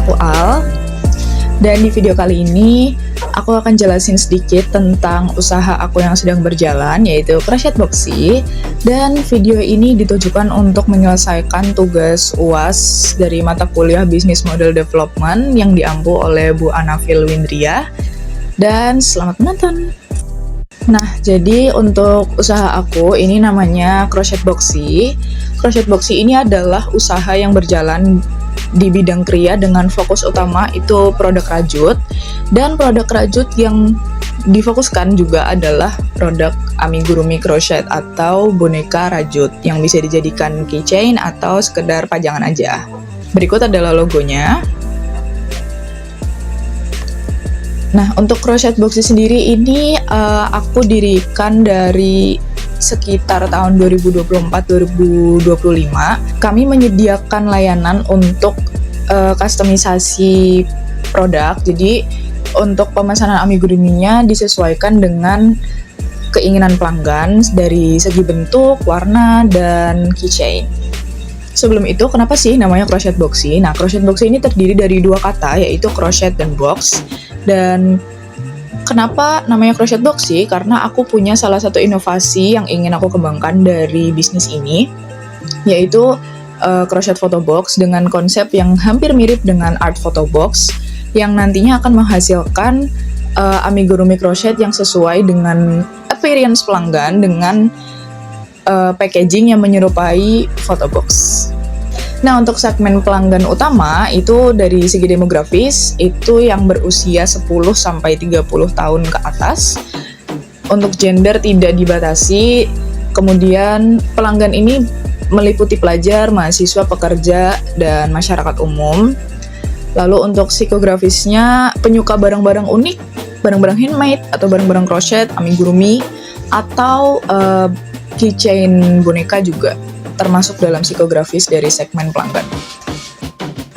aku Al. Dan di video kali ini aku akan jelasin sedikit tentang usaha aku yang sedang berjalan, yaitu Crochet Boxy. Dan video ini ditujukan untuk menyelesaikan tugas UAS dari mata kuliah Business Model Development yang diampu oleh Bu Anafil Windria. Dan selamat menonton. Nah, jadi untuk usaha aku ini namanya Crochet Boxy. Crochet Boxy ini adalah usaha yang berjalan di bidang kria dengan fokus utama itu produk rajut, dan produk rajut yang difokuskan juga adalah produk amigurumi crochet atau boneka rajut yang bisa dijadikan keychain atau sekedar pajangan aja. Berikut adalah logonya. Nah, untuk Crochet Boxy sendiri ini aku dirikan dari sekitar tahun 2024-2025. Kami menyediakan layanan untuk kustomisasi produk. Jadi untuk pemesanan amiguruminya disesuaikan dengan keinginan pelanggan dari segi bentuk, warna, dan keychain. Sebelum itu, kenapa sih namanya Crochet Boxy? Nah, Crochet Boxy ini terdiri dari dua kata, yaitu crochet dan box. Dan kenapa namanya Crochet Boxy? Karena aku punya salah satu inovasi yang ingin aku kembangkan dari bisnis ini, yaitu crochet photo box dengan konsep yang hampir mirip dengan art photo box, yang nantinya akan menghasilkan amigurumi crochet yang sesuai dengan appearance pelanggan dengan packaging yang menyerupai photo box. Nah, untuk segmen pelanggan utama itu dari segi demografis itu yang berusia 10-30 tahun ke atas. Untuk gender tidak dibatasi. Kemudian pelanggan ini meliputi pelajar, mahasiswa, pekerja, dan masyarakat umum. Lalu untuk psikografisnya penyuka barang-barang unik, barang-barang handmade atau barang-barang crochet, amigurumi, atau keychain boneka juga termasuk dalam psikografis dari segmen pelanggan.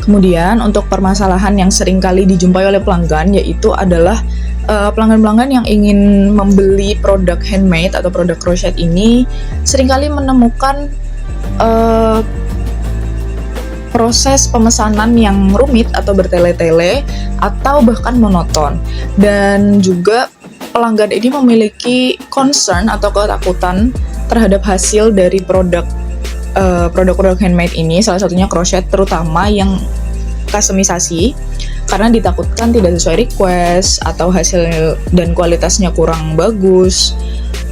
Kemudian untuk permasalahan yang sering kali dijumpai oleh pelanggan yaitu adalah pelanggan-pelanggan yang ingin membeli produk handmade atau produk crochet ini seringkali menemukan proses pemesanan yang rumit atau bertele-tele atau bahkan monoton. Dan juga pelanggan ini memiliki concern atau ketakutan terhadap hasil dari produk-produk handmade ini, salah satunya crochet, terutama yang kustomisasi, karena ditakutkan tidak sesuai request atau hasil dan kualitasnya kurang bagus.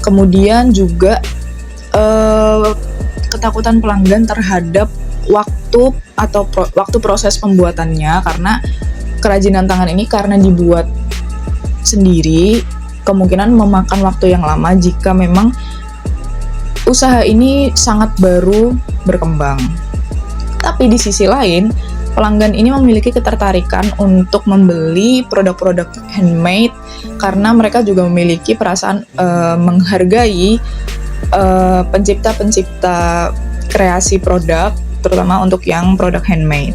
Kemudian juga ketakutan pelanggan terhadap waktu proses pembuatannya, karena kerajinan tangan ini karena dibuat sendiri kemungkinan memakan waktu yang lama jika memang usaha ini sangat baru berkembang. Tapi di sisi lain, pelanggan ini memiliki ketertarikan untuk membeli produk-produk handmade karena mereka juga memiliki perasaan menghargai pencipta-pencipta kreasi produk, terutama untuk yang produk handmade.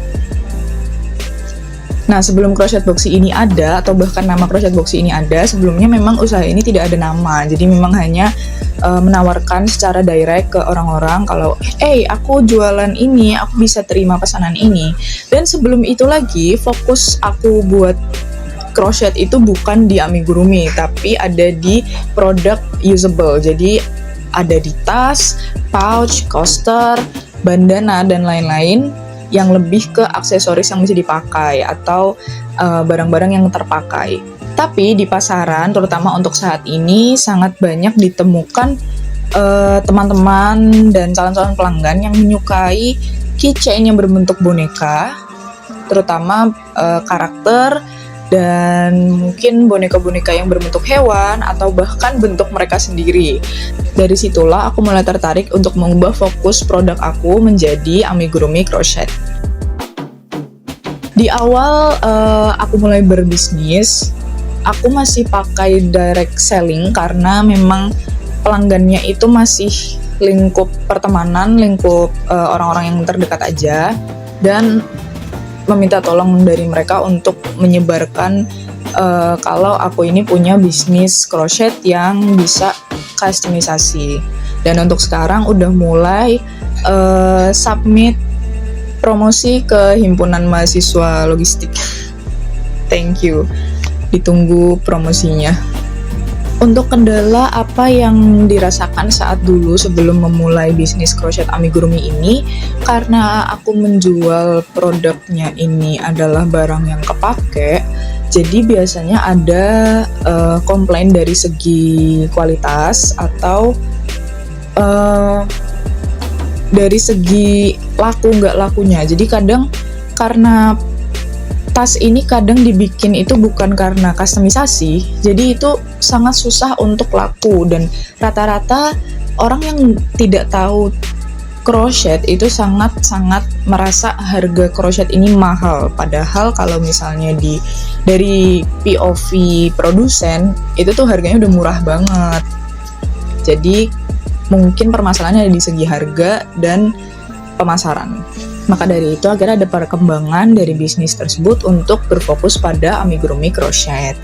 Nah, sebelum Crochet Boxy ini ada, atau bahkan nama Crochet Boxy ini ada, sebelumnya memang usaha ini tidak ada nama. Jadi memang hanya menawarkan secara direct ke orang-orang kalau, aku jualan ini, aku bisa terima pesanan ini. Dan sebelum itu lagi, fokus aku buat crochet itu bukan di amigurumi, tapi ada di produk usable. Jadi ada di tas, pouch, coaster, bandana, dan lain-lain yang lebih ke aksesoris yang bisa dipakai atau barang-barang yang terpakai. Tapi di pasaran, terutama untuk saat ini, sangat banyak ditemukan teman-teman dan calon-calon pelanggan yang menyukai keychain yang berbentuk boneka, terutama karakter dan mungkin boneka-boneka yang berbentuk hewan atau bahkan bentuk mereka sendiri. Dari situlah aku mulai tertarik untuk mengubah fokus produk aku menjadi amigurumi crochet. Di awal aku mulai berbisnis, aku masih pakai direct selling karena memang pelanggannya itu masih lingkup pertemanan, lingkup orang-orang yang terdekat aja, dan meminta tolong dari mereka untuk menyebarkan kalau aku ini punya bisnis crochet yang bisa kustomisasi. Dan untuk sekarang udah mulai submit promosi ke himpunan mahasiswa logistik. Thank you, ditunggu promosinya. Untuk kendala apa yang dirasakan saat dulu sebelum memulai bisnis crochet amigurumi ini, karena aku menjual produknya ini adalah barang yang kepake, jadi biasanya ada komplain dari segi kualitas atau dari segi laku nggak lakunya. Jadi kadang karena tas ini kadang dibikin itu bukan karena customisasi, jadi itu sangat susah untuk laku, dan rata-rata orang yang tidak tahu crochet itu sangat-sangat merasa harga crochet ini mahal, padahal kalau misalnya dari POV produsen itu tuh harganya udah murah banget. Jadi mungkin permasalahannya ada di segi harga dan pemasaran. Maka dari itu akhirnya ada perkembangan dari bisnis tersebut untuk berfokus pada amigurumi crochet.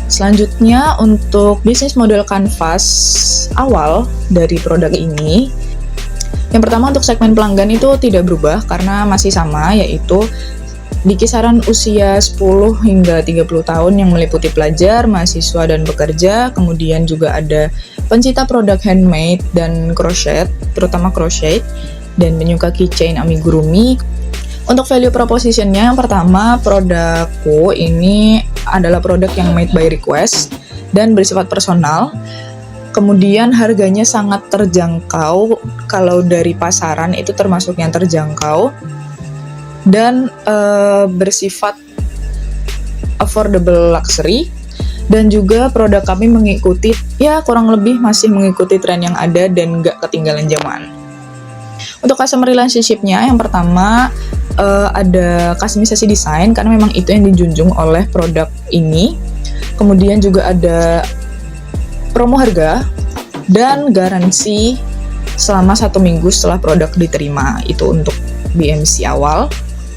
Selanjutnya untuk bisnis model kanvas awal dari produk ini, yang pertama untuk segmen pelanggan itu tidak berubah karena masih sama, yaitu di kisaran usia 10 hingga 30 tahun yang meliputi pelajar, mahasiswa, dan pekerja. Kemudian juga ada pencinta produk handmade dan crochet, terutama crochet, dan penyuka keychain amigurumi. Untuk value proposition-nya, yang pertama, produkku ini adalah produk yang made by request dan bersifat personal. Kemudian harganya sangat terjangkau, kalau dari pasaran itu termasuk yang terjangkau, dan bersifat affordable luxury. Dan juga produk kami mengikuti, ya kurang lebih masih mengikuti tren yang ada dan nggak ketinggalan zaman. Untuk customer relationship-nya, yang pertama ada customisasi desain karena memang itu yang dijunjung oleh produk ini. Kemudian juga ada promo harga dan garansi selama 1 minggu setelah produk diterima. Itu untuk BMC awal.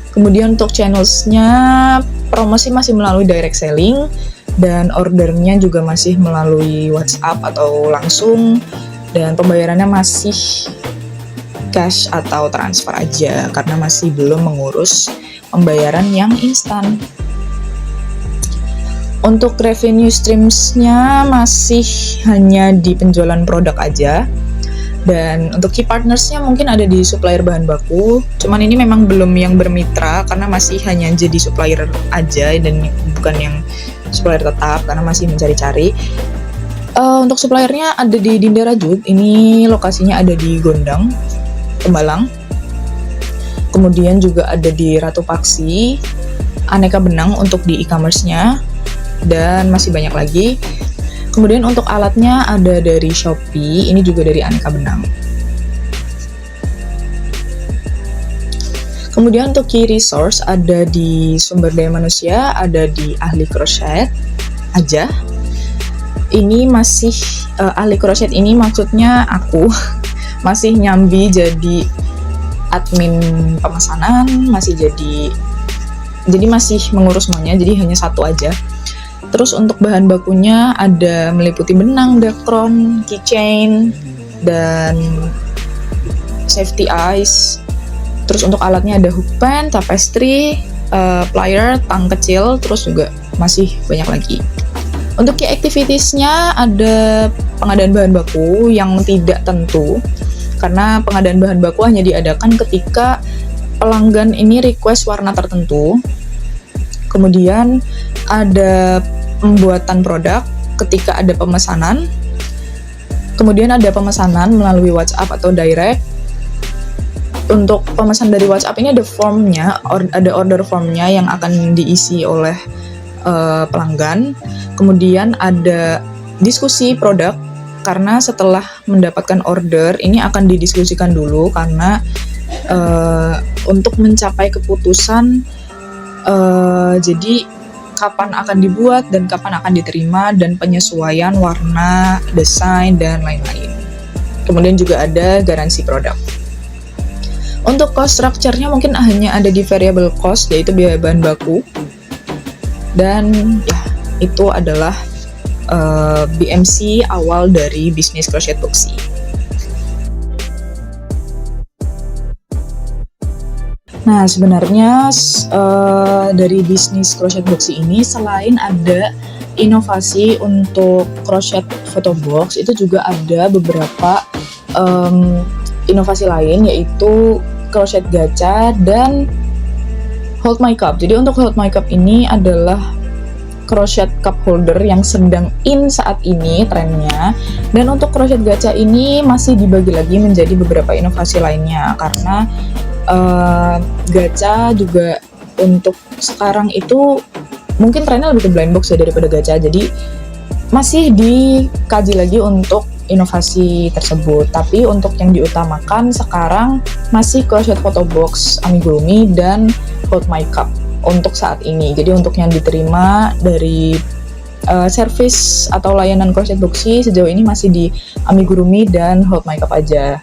Kemudian untuk channels-nya, promosi masih melalui direct selling dan ordernya juga masih melalui WhatsApp atau langsung, dan pembayarannya masih cash atau transfer aja karena masih belum mengurus pembayaran yang instan. Untuk revenue streams-nya masih hanya di penjualan produk aja, dan untuk key partners-nya mungkin ada di supplier bahan baku, cuman ini memang belum yang bermitra karena masih hanya jadi supplier aja dan bukan yang supplier tetap karena masih mencari-cari. Untuk suppliernya ada di Dinda Rajut, ini lokasinya ada di Gondang, Tembalang. Kemudian juga ada di Ratu Paksi, Aneka Benang untuk di e-commerce-nya, dan masih banyak lagi. Kemudian untuk alatnya ada dari Shopee, ini juga dari Aneka Benang. Kemudian untuk key resource ada di Sumber Daya Manusia, ada di Ahli Crochet aja. Ini masih ahli crochet ini maksudnya aku masih nyambi jadi admin pemesanan, masih jadi masih mengurus semuanya, jadi hanya satu aja. Terus untuk bahan bakunya ada meliputi benang, dakron, keychain, dan safety eyes. Terus untuk alatnya ada hook pen, tapestry, plier, tang kecil, terus juga masih banyak lagi. Untuk key activities-nya ada pengadaan bahan baku yang tidak tentu, karena pengadaan bahan baku hanya diadakan ketika pelanggan ini request warna tertentu. Kemudian ada pembuatan produk ketika ada pemesanan. Kemudian ada pemesanan melalui WhatsApp atau direct. Untuk pemesan dari WhatsApp ini ada formnya, ada order formnya yang akan diisi oleh pelanggan. Kemudian ada diskusi produk, karena setelah mendapatkan order ini akan didiskusikan dulu karena untuk mencapai keputusan jadi kapan akan dibuat dan kapan akan diterima, dan penyesuaian warna, desain, dan lain-lain. Kemudian juga ada garansi produk. Untuk cost structure-nya mungkin hanya ada di variable cost, yaitu biaya bahan baku. Dan ya, itu adalah BMC awal dari bisnis crochet boxy. Nah, sebenarnya dari bisnis crochet box ini selain ada inovasi untuk crochet photo box, itu juga ada beberapa inovasi lain, yaitu crochet gacha dan hold my cup. Jadi untuk hold my cup ini adalah crochet cup holder yang sedang in saat ini trennya, dan untuk crochet gacha ini masih dibagi lagi menjadi beberapa inovasi lainnya, karena gacha juga untuk sekarang itu mungkin trennya lebih ke blind box ya daripada gacha, jadi masih dikaji lagi untuk inovasi tersebut. Tapi untuk yang diutamakan sekarang masih crochet photo box amigurumi dan hold my cup untuk saat ini. Jadi untuk yang diterima dari service atau layanan crochet boxy sejauh ini masih di amigurumi dan hold my cup aja.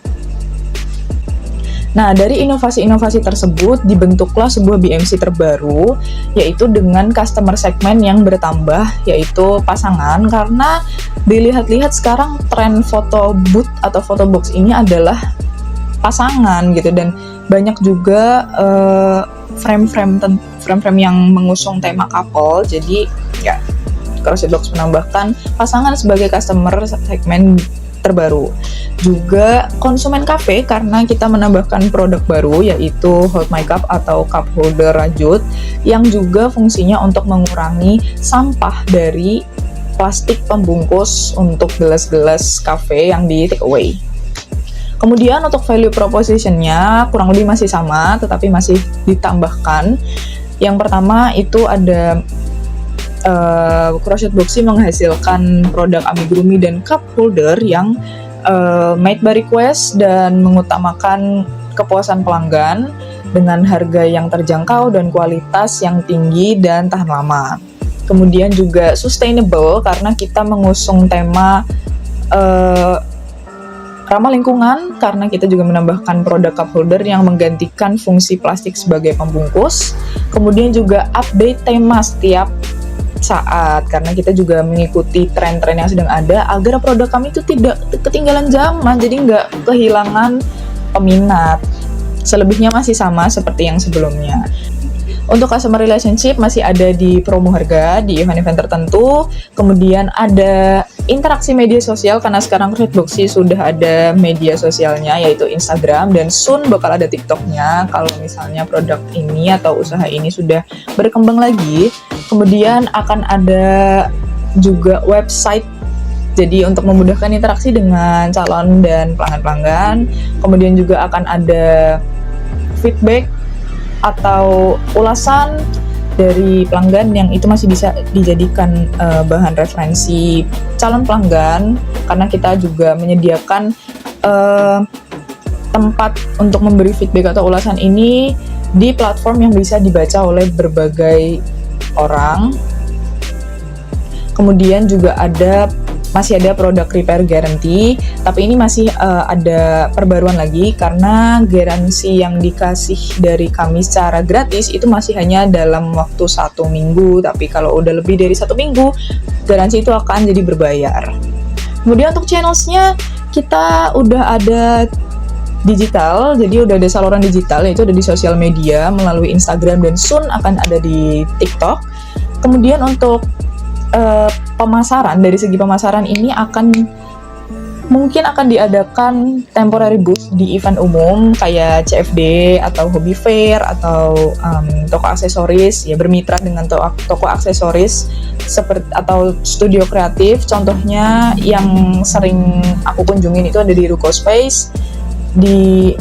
Nah, dari inovasi-inovasi tersebut dibentuklah sebuah BMC terbaru, yaitu dengan customer segment yang bertambah, yaitu pasangan, karena dilihat-lihat sekarang tren foto booth atau photo box ini adalah pasangan gitu, dan banyak juga frame-frame yang mengusung tema couple. Jadi ya, crochet box menambahkan pasangan sebagai customer segment terbaru. Juga konsumen cafe, karena kita menambahkan produk baru yaitu hold my cup atau cup holder rajut yang juga fungsinya untuk mengurangi sampah dari plastik pembungkus untuk gelas-gelas cafe yang di take away. Kemudian untuk value proposition-nya kurang lebih masih sama, tetapi masih ditambahkan. Yang pertama itu ada crochet boxy menghasilkan produk amigurumi dan cup holder yang made by request dan mengutamakan kepuasan pelanggan dengan harga yang terjangkau dan kualitas yang tinggi dan tahan lama. Kemudian juga sustainable, karena kita mengusung tema ramah lingkungan, karena kita juga menambahkan produk cup holder yang menggantikan fungsi plastik sebagai pembungkus. Kemudian juga update tema setiap saat, karena kita juga mengikuti tren-tren yang sedang ada agar produk kami itu tidak ketinggalan zaman, jadi nggak kehilangan peminat. Selebihnya masih sama seperti yang sebelumnya. Untuk customer relationship masih ada di promo harga di event-event tertentu. Kemudian ada interaksi media sosial, karena sekarang crochet boxy sudah ada media sosialnya yaitu Instagram, dan soon bakal ada TikToknya kalau misalnya produk ini atau usaha ini sudah berkembang lagi. Kemudian akan ada juga website, jadi untuk memudahkan interaksi dengan calon dan pelanggan-pelanggan. Kemudian juga akan ada feedback atau ulasan dari pelanggan yang itu masih bisa dijadikan bahan referensi calon pelanggan, karena kita juga menyediakan tempat untuk memberi feedback atau ulasan ini di platform yang bisa dibaca oleh berbagai orang. Kemudian juga masih ada produk repair guarantee, tapi ini masih ada perbaruan lagi, karena garansi yang dikasih dari kami secara gratis itu masih hanya dalam waktu 1 minggu, tapi kalau udah lebih dari 1 minggu garansi itu akan jadi berbayar. Kemudian untuk channelsnya kita udah ada digital, jadi udah ada saluran digital, yaitu ada di sosial media melalui Instagram dan soon akan ada di TikTok. Kemudian untuk pemasaran, dari segi pemasaran ini mungkin akan diadakan temporary booth di event umum kayak CFD atau Hobby Fair atau toko aksesoris, ya bermitra dengan toko aksesoris atau studio kreatif. Contohnya yang sering aku kunjungin itu ada di Ruko Space di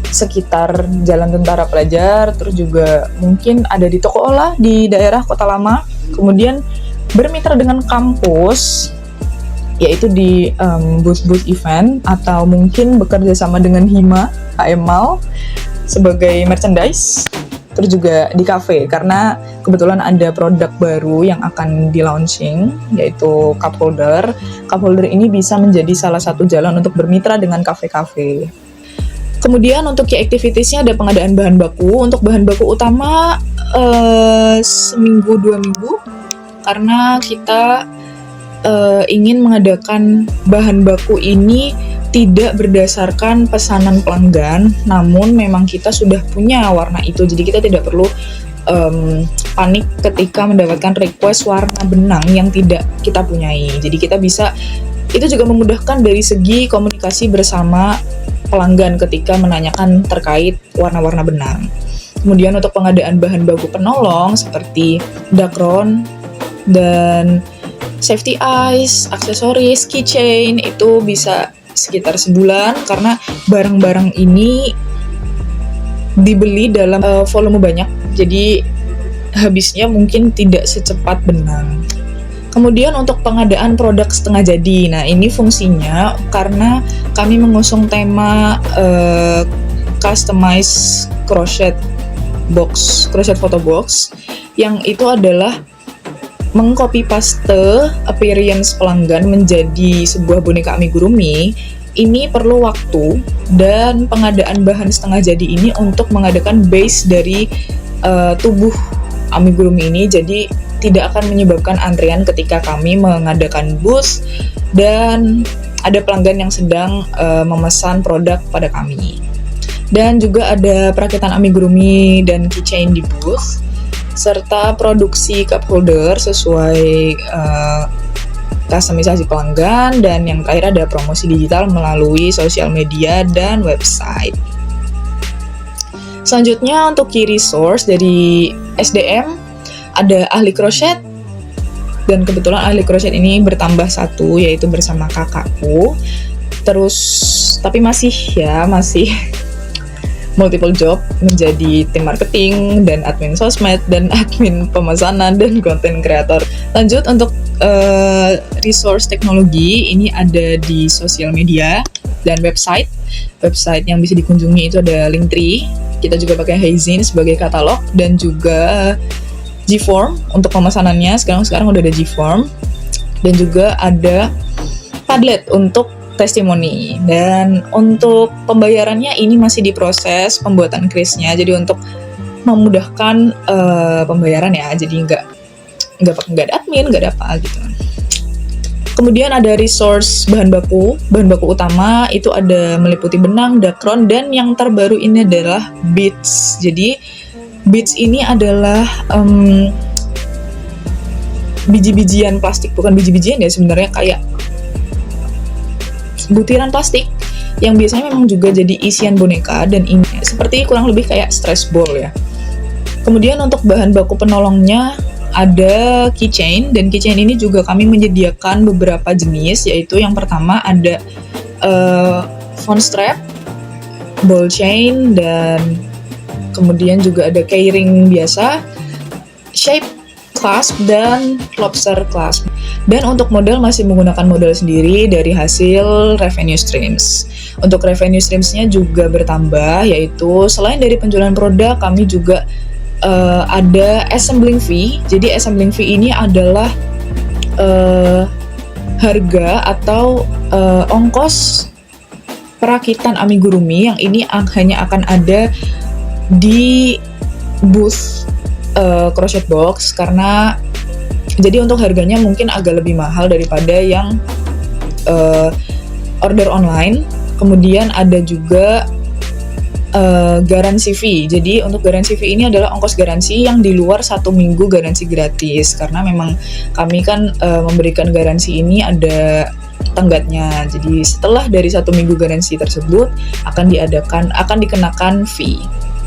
sekitar Jalan Tentara Pelajar, terus juga mungkin ada di Toko Olah di daerah Kota Lama. Kemudian bermitra dengan kampus, yaitu di booth-booth event, atau mungkin bekerja sama dengan Hima, HM Mall sebagai merchandise. Terus juga di cafe, karena kebetulan ada produk baru yang akan di launching, yaitu cup holder. Cup holder ini bisa menjadi salah satu jalan untuk bermitra dengan kafe-kafe. Kemudian untuk key activities-nya ada pengadaan bahan baku. Untuk bahan baku utama seminggu 2 minggu, karena kita ingin mengadakan bahan baku ini tidak berdasarkan pesanan pelanggan, namun memang kita sudah punya warna itu, jadi kita tidak perlu panik ketika mendapatkan request warna benang yang tidak kita punyai. Jadi kita bisa, itu juga memudahkan dari segi komunikasi bersama pelanggan ketika menanyakan terkait warna-warna benang. Kemudian untuk pengadaan bahan baku penolong seperti dakron dan safety eyes, aksesoris, keychain, itu bisa sekitar sebulan karena barang-barang ini dibeli dalam volume banyak, jadi habisnya mungkin tidak secepat benang. Kemudian untuk pengadaan produk setengah jadi, nah ini fungsinya karena kami mengusung tema customize crochet photo box, yang itu adalah mengcopy paste appearance pelanggan menjadi sebuah boneka amigurumi. Ini perlu waktu, dan pengadaan bahan setengah jadi ini untuk mengadakan base dari tubuh amigurumi ini, jadi tidak akan menyebabkan antrian ketika kami mengadakan booth dan ada pelanggan yang sedang memesan produk pada kami. Dan juga ada perakitan amigurumi dan keychain di booth, serta produksi cup holder sesuai customisasi pelanggan, dan yang terakhir ada promosi digital melalui sosial media dan website. Selanjutnya untuk key resource dari SDM, ada ahli crochet, dan kebetulan ahli crochet ini bertambah satu, yaitu bersama kakakku. Terus tapi masih multiple job menjadi tim marketing dan admin sosmed dan admin pemesanan dan konten kreator. Lanjut untuk resource teknologi, ini ada di sosial media dan website yang bisa dikunjungi itu ada Linktree. Kita juga pakai Heyzine sebagai katalog, dan juga Gform untuk pemesanannya. Sekarang udah ada Gform, dan juga ada Padlet untuk testimoni. Dan untuk pembayarannya ini masih diproses pembuatan krisnya, jadi untuk memudahkan pembayaran ya, jadi nggak ada admin, nggak ada apa gitu. Kemudian ada resource bahan baku utama, itu ada meliputi benang, dakron, dan yang terbaru ini adalah beads. Jadi beads ini adalah biji-bijian plastik, bukan biji-bijian ya sebenarnya, kayak butiran plastik yang biasanya memang juga jadi isian boneka, dan ini seperti kurang lebih kayak stress ball ya. Kemudian untuk bahan baku penolongnya ada keychain, dan keychain ini juga kami menyediakan beberapa jenis, yaitu yang pertama ada phone strap, ball chain, dan kemudian juga ada keyring biasa, shape clasp, dan lobster clasp. Dan untuk modal masih menggunakan modal sendiri dari hasil revenue streams. Untuk revenue streamsnya juga bertambah, yaitu selain dari penjualan produk, kami juga ada assembling fee. Jadi assembling fee ini adalah harga atau ongkos perakitan amigurumi yang ini hanya akan ada di booth crochet box, karena jadi untuk harganya mungkin agak lebih mahal daripada yang order online. Kemudian ada juga garansi fee. Jadi untuk garansi fee ini adalah ongkos garansi yang di luar 1 minggu garansi gratis, karena memang kami kan memberikan garansi ini ada tenggatnya. Jadi setelah dari 1 minggu garansi tersebut akan dikenakan fee.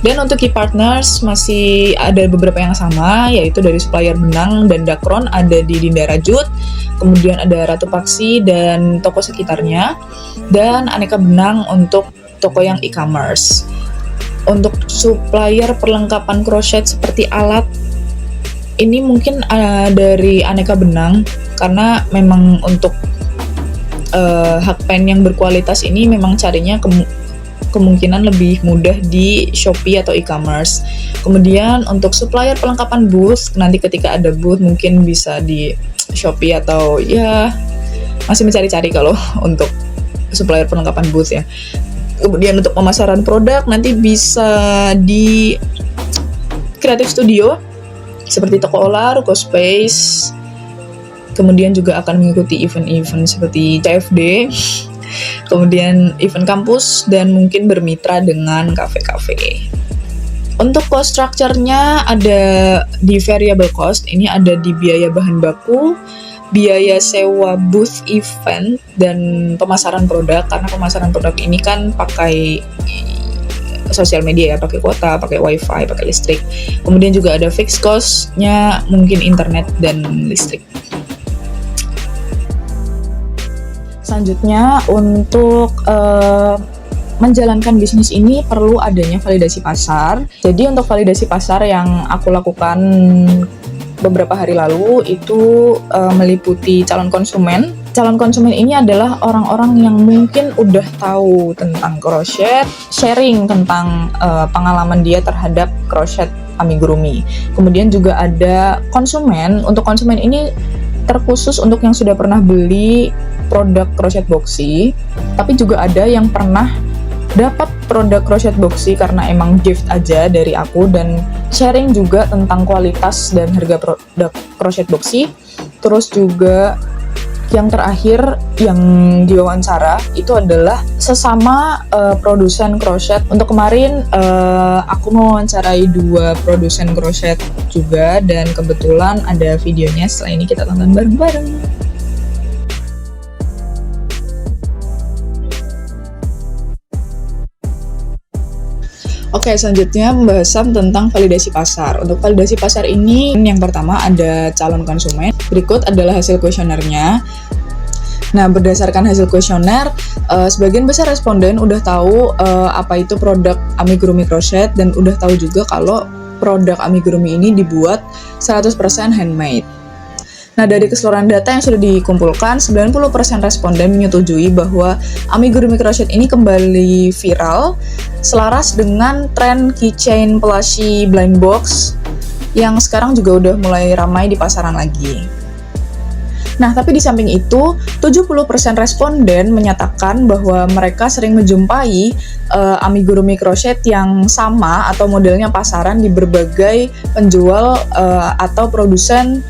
Dan untuk key partners masih ada beberapa yang sama, yaitu dari supplier benang dan dakron ada di Dinda Rajut, kemudian ada Ratu Paksi dan toko sekitarnya, dan aneka benang untuk toko yang e-commerce. Untuk supplier perlengkapan crochet seperti alat, ini mungkin dari aneka benang, karena memang untuk hakpen yang berkualitas ini memang carinya kemungkinan lebih mudah di Shopee atau e-commerce. Kemudian untuk supplier perlengkapan booth, nanti ketika ada booth mungkin bisa di Shopee, atau ya masih mencari-cari kalau untuk supplier perlengkapan booth ya. Kemudian untuk pemasaran produk nanti bisa di Creative Studio seperti Toko Olah, Ruko Space. Kemudian juga akan mengikuti event-event seperti CFD. kemudian event kampus, dan mungkin bermitra dengan kafe-kafe. Untuk cost structure-nya ada di variable cost, ini ada di biaya bahan baku, biaya sewa booth event, dan pemasaran produk, karena pemasaran produk ini kan pakai sosial media ya, pakai kuota, pakai wifi, pakai listrik. Kemudian juga ada fixed cost-nya, mungkin internet dan listrik. Selanjutnya, untuk menjalankan bisnis ini perlu adanya validasi pasar. Jadi untuk validasi pasar yang aku lakukan beberapa hari lalu itu meliputi calon konsumen. Calon konsumen ini adalah orang-orang yang mungkin udah tahu tentang crochet, sharing tentang pengalaman dia terhadap crochet amigurumi. Kemudian juga ada konsumen. Untuk konsumen ini terkhusus untuk yang sudah pernah beli produk crochet boxy, tapi juga ada yang pernah dapat produk crochet boxy karena emang gift aja dari aku, dan sharing juga tentang kualitas dan harga produk crochet boxy. Terus juga yang terakhir yang diwawancara itu adalah sesama produsen crochet. Untuk kemarin aku mewawancarai 2 produsen crochet juga, dan kebetulan ada videonya. Setelah ini kita tonton bareng-bareng. Oke, selanjutnya pembahasan tentang validasi pasar. Untuk validasi pasar ini, yang pertama ada calon konsumen, berikut adalah hasil kuesionernya. Nah, berdasarkan hasil kuesioner, sebagian besar responden udah tahu apa itu produk amigurumi crochet, dan udah tahu juga kalau produk amigurumi ini dibuat 100% handmade. Nah, dari keseluruhan data yang sudah dikumpulkan, 90% responden menyetujui bahwa amigurumi crochet ini kembali viral, selaras dengan tren keychain plushie blind box yang sekarang juga udah mulai ramai di pasaran lagi. Nah, tapi di samping itu, 70% responden menyatakan bahwa mereka sering menjumpai amigurumi crochet yang sama atau modelnya pasaran di berbagai penjual atau produsen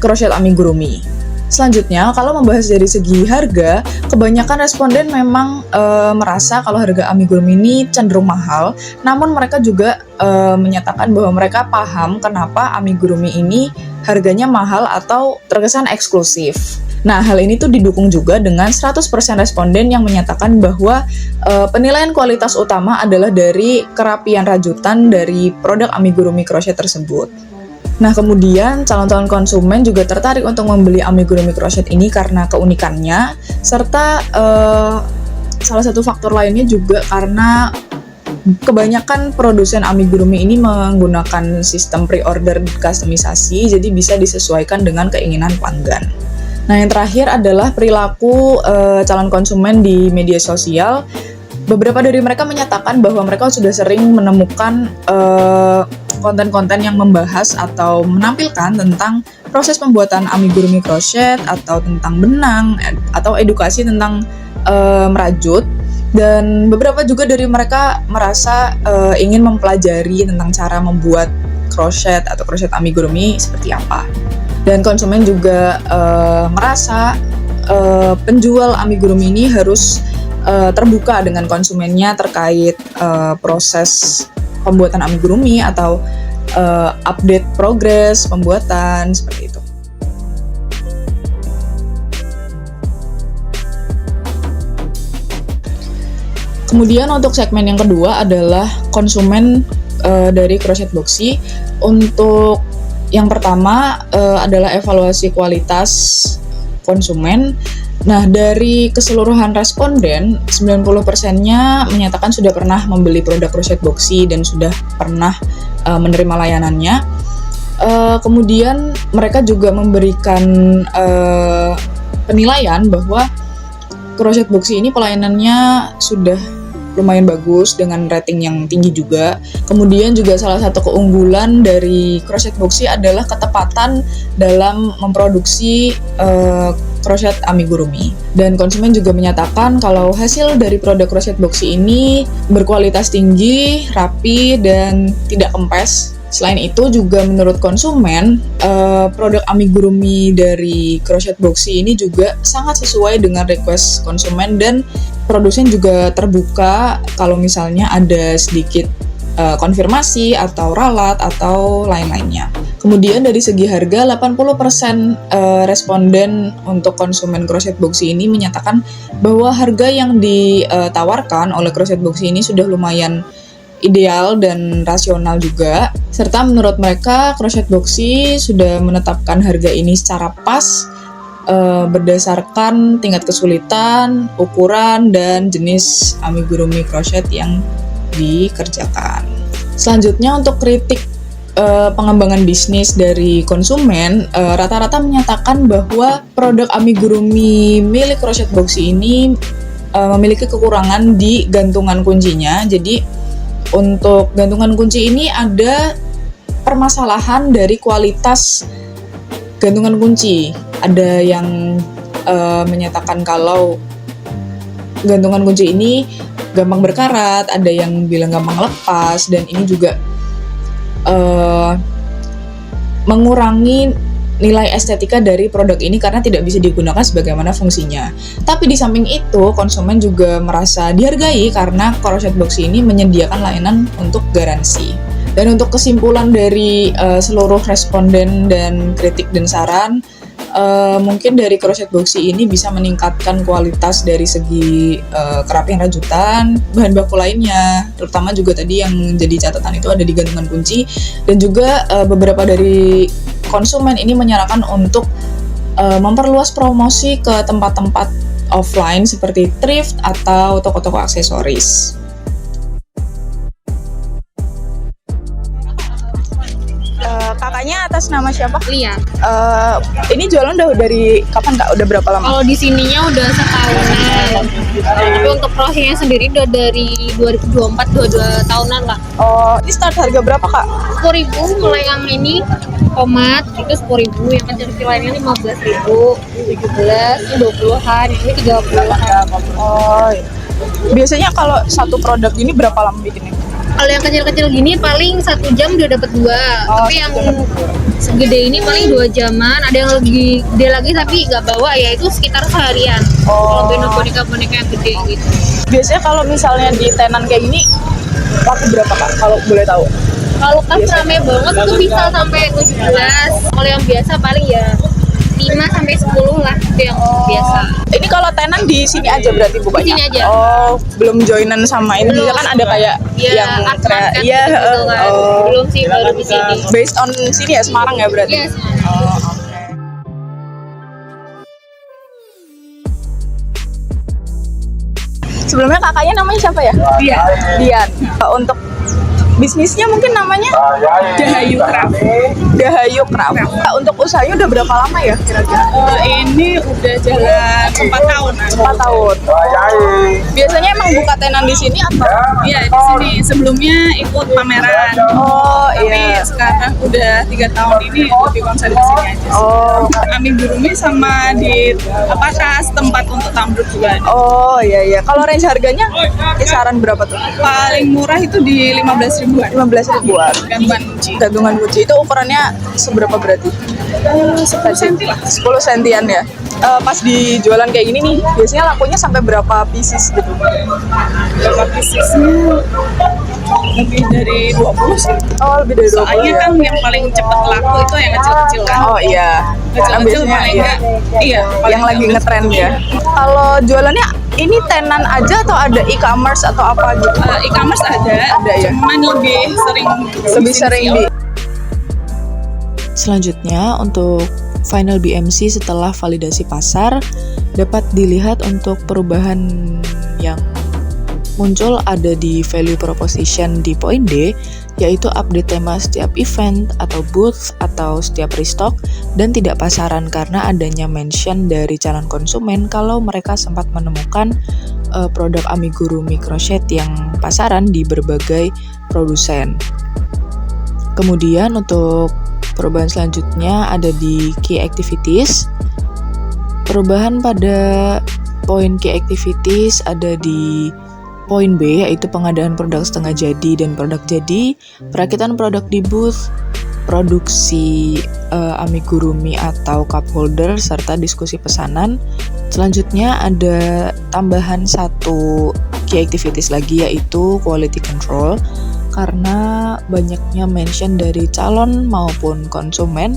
crochet amigurumi. Selanjutnya, kalau membahas dari segi harga, kebanyakan responden memang merasa kalau harga amigurumi ini cenderung mahal, namun mereka juga menyatakan bahwa mereka paham kenapa amigurumi ini harganya mahal atau terkesan eksklusif. Nah, hal ini tuh didukung juga dengan 100% responden yang menyatakan bahwa penilaian kualitas utama adalah dari kerapian rajutan dari produk amigurumi crochet tersebut. Nah, kemudian calon-calon konsumen juga tertarik untuk membeli amigurumi crochet ini karena keunikannya, serta salah satu faktor lainnya juga karena kebanyakan produsen amigurumi ini menggunakan sistem pre-order customisasi, jadi bisa disesuaikan dengan keinginan pelanggan. Nah, yang terakhir adalah perilaku calon konsumen di media sosial. Beberapa dari mereka menyatakan bahwa mereka sudah sering menemukan konten-konten yang membahas atau menampilkan tentang proses pembuatan amigurumi crochet, atau tentang benang, atau edukasi tentang merajut. Dan beberapa juga dari mereka merasa ingin mempelajari tentang cara membuat crochet atau crochet amigurumi seperti apa. Dan konsumen juga merasa penjual amigurumi ini harus terbuka dengan konsumennya terkait proses pembuatan amigurumi atau update progres pembuatan, seperti itu. Kemudian untuk segmen yang kedua adalah konsumen dari crochet boxy. Untuk yang pertama adalah evaluasi kualitas konsumen. Nah, dari keseluruhan responden, 90%-nya menyatakan sudah pernah membeli produk crochet boxy dan sudah pernah menerima layanannya. Kemudian mereka juga memberikan penilaian bahwa crochet boxy ini pelayanannya sudah lumayan bagus dengan rating yang tinggi juga. Kemudian juga salah satu keunggulan dari crochet boxy adalah ketepatan dalam memproduksi crochet amigurumi. Dan konsumen juga menyatakan kalau hasil dari produk crochet boxy ini berkualitas tinggi, rapi, dan tidak kempes. Selain itu juga menurut konsumen, produk amigurumi dari Crochet Boxy ini juga sangat sesuai dengan request konsumen, dan produsen juga terbuka kalau misalnya ada sedikit konfirmasi atau ralat atau lain-lainnya. Kemudian dari segi harga, 80% responden untuk konsumen Crochet Boxy ini menyatakan bahwa harga yang ditawarkan oleh Crochet Boxy ini sudah lumayan ideal dan rasional juga, serta menurut mereka Crochet Boxy sudah menetapkan harga ini secara pas berdasarkan tingkat kesulitan, ukuran, dan jenis amigurumi crochet yang dikerjakan. Selanjutnya untuk kritik pengembangan bisnis dari konsumen, rata-rata menyatakan bahwa produk amigurumi milik Crochet Boxy ini memiliki kekurangan di gantungan kuncinya. Jadi untuk gantungan kunci ini ada permasalahan dari kualitas gantungan kunci. Ada yang menyatakan kalau gantungan kunci ini gampang berkarat, ada yang bilang gampang lepas, dan ini juga mengurangi nilai estetika dari produk ini karena tidak bisa digunakan sebagaimana fungsinya. Tapi di samping itu, konsumen juga merasa dihargai karena Crochet Boxy ini menyediakan layanan untuk garansi. Dan untuk kesimpulan dari seluruh responden dan kritik dan saran, mungkin dari Crochet Boxy ini bisa meningkatkan kualitas dari segi kerapian rajutan, bahan baku lainnya, terutama juga tadi yang jadi catatan itu ada di gantungan kunci, dan juga beberapa dari konsumen ini menyarankan untuk memperluas promosi ke tempat-tempat offline seperti thrift atau toko-toko aksesoris. Kakaknya atas nama siapa? Lia. Ini jualan udah dari kapan Kak? Udah berapa lama? Kalau di sininya udah setahunan. Tapi untuk prosesnya sendiri udah dari 2024, 22 tahunan lah. Oh, ini start harga berapa Kak? 10.000 mulai yang ini tomat itu 10.000, yang kecil-kecil lainnya 15.000, 17, ini 20-an, ini 30-an. Oh, iya. Biasanya kalau satu produk ini berapa lama bikinnya? Kalau yang kecil-kecil gini paling 1 jam udah dapat 2. Tapi yang segede ini paling 2 jaman. Ada yang lebih gede lagi tapi nggak bawa, ya itu sekitar seharian. Kalau boneka-boneka yang gede gitu. Biasanya kalau misalnya di tenan kayak gini laku berapa Kak? Kalau boleh tahu? Kalau pas rame banget tuh bisa sampai 17. Kalau yang biasa paling ya 5 sampai 10 lah, itu yang biasa. Ini kalau tenan di sini aja berarti bukanya? Di sini aja. Oh, belum joinan sama ini. Belum. Kan ada kayak Ya, yang market iya, gitu kan. Belum sih, baru di sini. Based on sini ya, Semarang ya berarti? Iya, Semarang. Oh, oke. Sebelumnya kakaknya namanya siapa ya? Dian. Untuk bisnisnya mungkin namanya Dahayu Craft. Dahayu Craft. Untuk usahanya udah berapa lama ya kira-kira? Ini udah jalan 4 tahun. 4 tahun. Biasanya emang buka tenan di sini atau? Iya, di sini. Sebelumnya ikut pameran. Oh Tapi iya. sekarang udah 3 tahun ini lebih konsen di sini aja. Oh. Amigurumi sama di tas tempat untuk tumbler juga ada. Oh iya iya. Kalau range harganya kisaran berapa tuh? Paling murah itu di 15.000-an. 15.000-an. Gantungan kunci. Gantungan kunci itu ukurannya seberapa berarti? 10 cm lah. 10 sentian ya. Pas di jualan kayak gini nih, biasanya lakunya sampai berapa pieces gitu? Berapa piecesnya? Lebih dari 20 sih. Oh, lebih dari 20 Soalnya ya? kan yang paling cepat laku itu yang kecil-kecil kan. Oh iya. Karena Kecil-kecil biasanya paling iya. enggak. Iya, Yang lagi ngetren ya. Kalau jualannya ini tenan aja atau ada e-commerce atau apa gitu? E-commerce ada ya? cuman lebih sering di. Selanjutnya, untuk final BMC setelah validasi pasar dapat dilihat untuk perubahan yang muncul ada di value proposition di poin D, yaitu update tema setiap event atau booth atau setiap restock, dan tidak pasaran karena adanya mention dari calon konsumen kalau mereka sempat menemukan produk amigurumi crochet yang pasaran di berbagai produsen. Kemudian untuk perubahan selanjutnya ada di key activities. Perubahan pada poin key activities ada di Poin B yaitu pengadaan produk setengah jadi dan produk jadi, perakitan produk di booth, produksi amigurumi atau cup holder, serta diskusi pesanan. Selanjutnya ada tambahan satu key activities lagi yaitu quality control, karena banyaknya mention dari calon maupun konsumen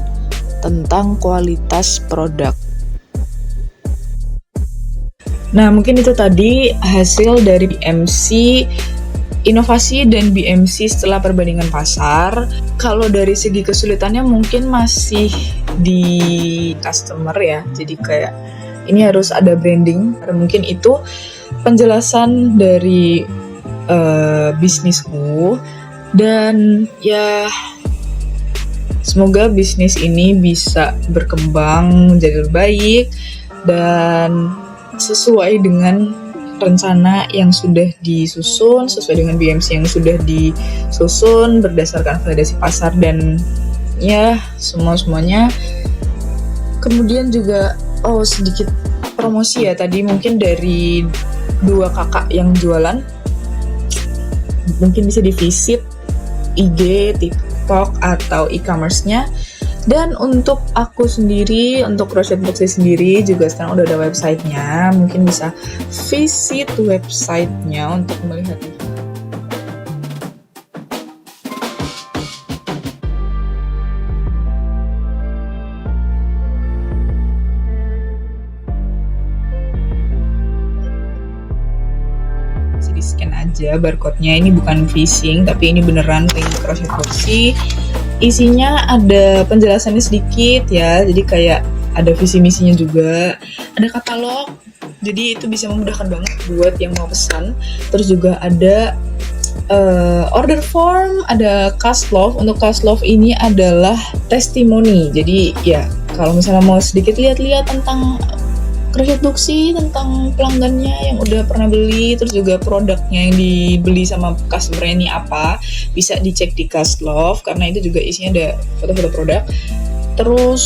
tentang kualitas produk. Nah, mungkin itu tadi hasil dari BMC inovasi dan BMC setelah perbandingan pasar. Kalau dari segi kesulitannya mungkin masih di customer ya. Jadi kayak ini harus ada branding. Mungkin itu penjelasan dari bisnisku, dan ya semoga bisnis ini bisa berkembang menjadi lebih baik dan sesuai dengan rencana yang sudah disusun, sesuai dengan BMC yang sudah disusun berdasarkan validasi pasar dan ya semuanya. Kemudian juga sedikit promosi ya, tadi mungkin dari 2 kakak yang jualan mungkin bisa divisit IG, TikTok atau e-commerce-nya. Dan untuk aku sendiri, untuk Crochet Boxy sendiri juga sekarang udah ada website-nya. Mungkin bisa visit website-nya untuk melihatnya. Bisa di-scan aja barcode-nya. Ini bukan phishing, tapi ini beneran link Crochet Boxy. Isinya ada penjelasannya sedikit ya, jadi kayak ada visi misinya juga, ada katalog, jadi itu bisa memudahkan banget buat yang mau pesan. Terus juga ada order form, ada cast love. Untuk cast love ini adalah testimoni, jadi ya kalau misalnya mau sedikit lihat-lihat tentang Crochet Boxy, tentang pelanggannya yang udah pernah beli, terus juga produknya yang dibeli sama customer ini apa, bisa dicek di Cast Love karena itu juga isinya ada foto-foto produk. Terus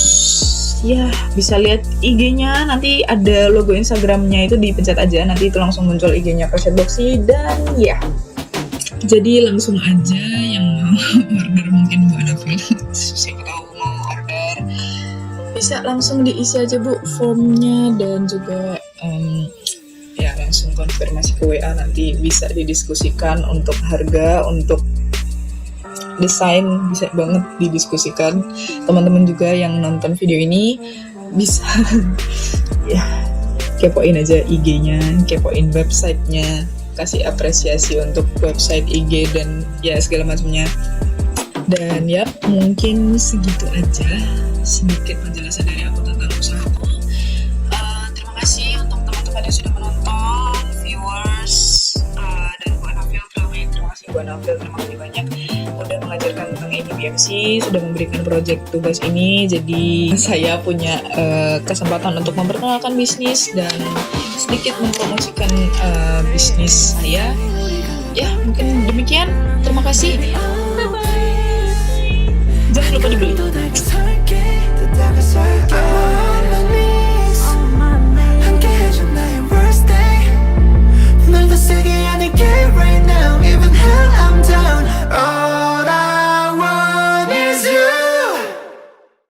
ya bisa lihat IG-nya, nanti ada logo Instagramnya, itu dipencet aja, nanti itu langsung muncul IG-nya Crochet Boxy. Dan ya jadi langsung aja yang mau order mungkin Bu Anavil, siapa tahu mau order, bisa langsung diisi aja Bu formnya, dan juga ya langsung konfirmasi ke WA, nanti bisa didiskusikan untuk harga, untuk desain bisa banget didiskusikan. Teman-teman juga yang nonton video ini bisa ya kepoin aja IG-nya, kepoin website-nya, kasih apresiasi untuk website, IG, dan ya segala macamnya. Dan ya mungkin segitu aja sedikit penjelasan dari aku tentang usahaku. Terima kasih untuk teman-teman yang sudah menonton, viewers, dan Bu Anavil. Terima kasih Bu Anavil, terima kasih banyak udah mengajarkan tentang ini BMC, sudah memberikan proyek tugas ini. Jadi saya punya kesempatan untuk memperkenalkan bisnis dan sedikit mempromosikan bisnis saya. Ya mungkin demikian, terima kasih. Jangan lupa dibeli.